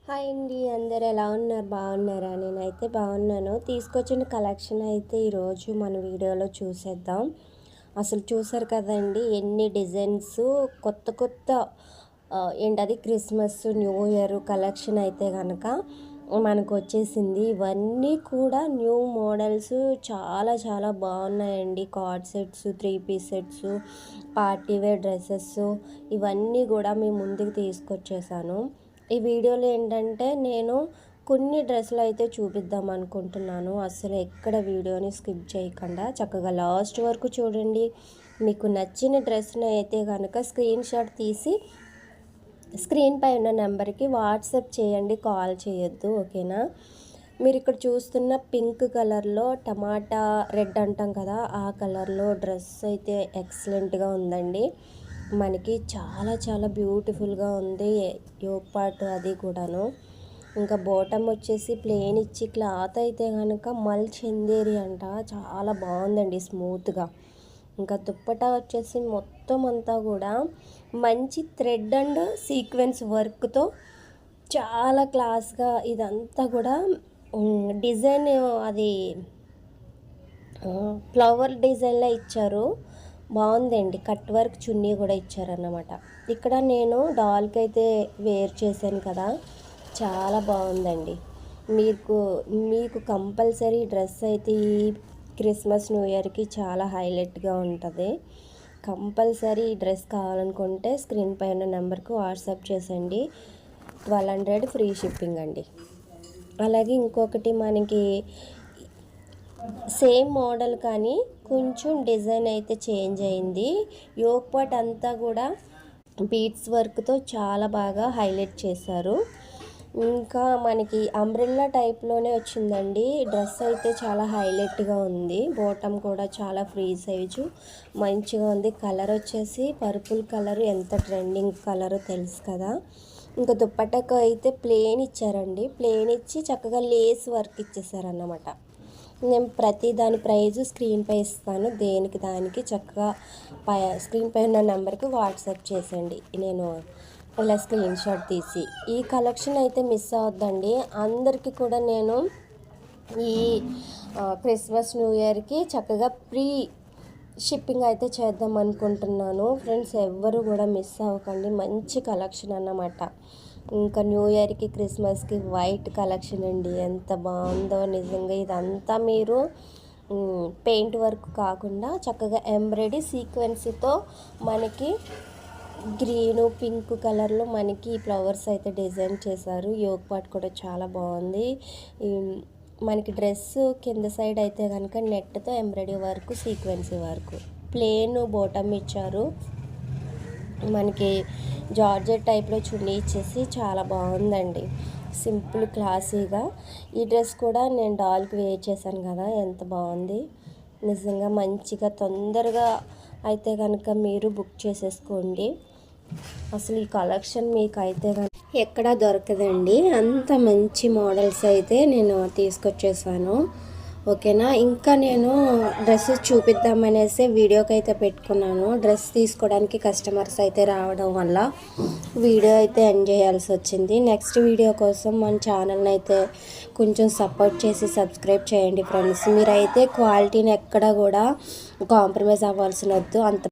Hi అండి, అందరు ఎలా ఉన్నారు? బాగున్నారా? నేనైతే బాగున్నాను. తీసుకొచ్చిన కలెక్షన్ అయితే ఈరోజు మన వీడియోలో చూసేద్దాం. అసలు చూసారు కదండి ఎన్ని డిజైన్స్, కొత్త కొత్త ఏంటది క్రిస్మస్ న్యూ ఇయర్ కలెక్షన్ అయితే కనుక మనకు వచ్చేసింది. ఇవన్నీ కూడా న్యూ మోడల్స్, చాలా చాలా బాగున్నాయండి. Co-ord sets, 3 piece sets, party wear dresses, ఇవన్నీ కూడా మీ ముందుకు తీసుకొచ్చేసాను. ఈ వీడియోలో ఏంటంటే నేను కొన్ని డ్రెస్సులు అయితే చూపిద్దాం అనుకుంటున్నాను. అసలు ఎక్కడ వీడియోని స్కిప్ చేయకుండా చక్కగా లాస్ట్ వరకు చూడండి. మీకు నచ్చిన డ్రెస్ని అయితే కనుక స్క్రీన్ షాట్ తీసి స్క్రీన్ పై ఉన్న నెంబర్కి వాట్సాప్ చేయండి, కాల్ చేయొద్దు, ఓకేనా? మీరు ఇక్కడ చూస్తున్న పింక్ కలర్లో టమాటా రెడ్ అంటాం కదా, ఆ కలర్లో డ్రెస్ అయితే ఎక్సలెంట్గా ఉందండి. మనకి చాలా చాలా బ్యూటిఫుల్గా ఉంది. యోక్ పార్ట్ అది కూడాను. ఇంకా బాటమ్ వచ్చేసి ప్లెయిన్ ఇచ్చి, క్లాత్ అయితే కనుక మల్ చందేరి అంట, చాలా బాగుందండి స్మూత్గా. ఇంకా దుప్పటా వచ్చేసి మొత్తం అంతా కూడా మంచి థ్రెడ్ అండ్ సీక్వెన్స్ వర్క్తో చాలా క్లాస్గా ఇదంతా కూడా డిజైన్ అది ఫ్లవర్ డిజైన్లో ఇచ్చారు. బాగుందండి. కట్ వర్క్ చున్నీ కూడా ఇచ్చారన్నమాట. ఇక్కడ నేను డాల్కి అయితే వేర్ చేశాను కదా, చాలా బాగుందండి. మీకు కంపల్సరీ డ్రెస్ అయితే ఈ క్రిస్మస్ న్యూ ఇయర్కి చాలా హైలైట్గా ఉంటుంది. కంపల్సరీ ఈ డ్రెస్ కావాలనుకుంటే స్క్రీన్ పై ఉన్న నెంబర్కి వాట్సాప్ చేసండి. 1200 ఫ్రీ షిప్పింగ్ అండి. అలాగే ఇంకొకటి మనకి సేమ్ మోడల్ కానీ కొంచెం డిజైన్ అయితే చేంజ్ అయింది. యోక్ పార్ట్ అంతా కూడా బీడ్స్ వర్క్తో చాలా బాగా హైలైట్ చేశారు. ఇంకా మనకి అంబ్రెల్లా టైప్లోనే వచ్చిందండి. డ్రెస్ అయితే చాలా హైలైట్గా ఉంది. బాటమ్ కూడా చాలా ఫ్రీ సైజు మంచిగా ఉంది. కలర్ వచ్చేసి పర్పుల్ కలర్, ఎంత ట్రెండింగ్ కలర్ తెలుసు కదా. ఇంకా దుప్పట్టకు అయితే ప్లెయిన్ ఇచ్చారండి. ప్లెయిన్ ఇచ్చి చక్కగా లేస్ వర్క్ ఇచ్చేసారన్నమాట. నేను ప్రతి దాని ప్రైజు స్క్రీన్ పై ఇస్తాను. దేనికి దానికి చక్కగా స్క్రీన్ పై ఉన్న నెంబర్కి వాట్సాప్ చేసేయండి. నేను ఇలా స్క్రీన్ షాట్ తీసి ఈ కలెక్షన్ అయితే మిస్ అవ్వద్దండి. అందరికీ కూడా నేను ఈ క్రిస్మస్ న్యూ ఇయర్కి చక్కగా ప్రీ షిప్పింగ్ అయితే చేద్దాం అనుకుంటున్నాను. ఫ్రెండ్స్ ఎవ్వరు కూడా మిస్ అవ్వకండి. మంచి కలెక్షన్ అన్నమాట. ఇంకా న్యూ ఇయర్కి క్రిస్మస్కి వైట్ కలెక్షన్ అండి, ఎంత బాగుందో నిజంగా. ఇదంతా మీరు పెయింట్ వర్క్ కాకుండా చక్కగా ఎంబ్రాయిడరీ సీక్వెన్స్తో మనకి గ్రీను పింక్ కలర్లో మనకి ఫ్లవర్స్ అయితే డిజైన్ చేశారు. యోక్ పార్ట్ కూడా చాలా బాగుంది. మనకి డ్రెస్ కింద సైడ్ అయితే కనుక నెట్తో embroidery work, sequence work, plain bottom ఇచ్చారు. మనకి జార్జెట్ టైప్లో చున్నీ ఇచ్చేసి చాలా బాగుందండి. సింపుల్ క్లాసీగా. ఈ డ్రెస్ కూడా నేను డాల్కి వేర్ చేశాను కదా, ఎంత బాగుంది నిజంగా. మంచిగా తొందరగా అయితే కనుక మీరు బుక్ చేసేసుకోండి. అసలు ఈ కలెక్షన్ మీకు అయితే ఎక్కడా దొరకదండి. అంత మంచి మోడల్స్ అయితే నేను తీసుకొచ్చేసాను, ఓకేనా? ఇంకా నేను డ్రెస్సెస్ చూపిద్దామనేసి వీడియోకి అయితే పెట్టుకున్నాను. డ్రెస్ తీసుకోవడానికి కస్టమర్స్ అయితే రావడం వల్ల వీడియో అయితే ఎండ్ చేయాల్సి వచ్చింది. నెక్స్ట్ వీడియో కోసం మన ఛానల్ని అయితే కొంచెం సపోర్ట్ చేసి సబ్స్క్రైబ్ చేయండి ఫ్రెండ్స్. మీరైతే క్వాలిటీని ఎక్కడ కూడా కాంప్రమైజ్ అవ్వాల్సిన వద్దు. అంత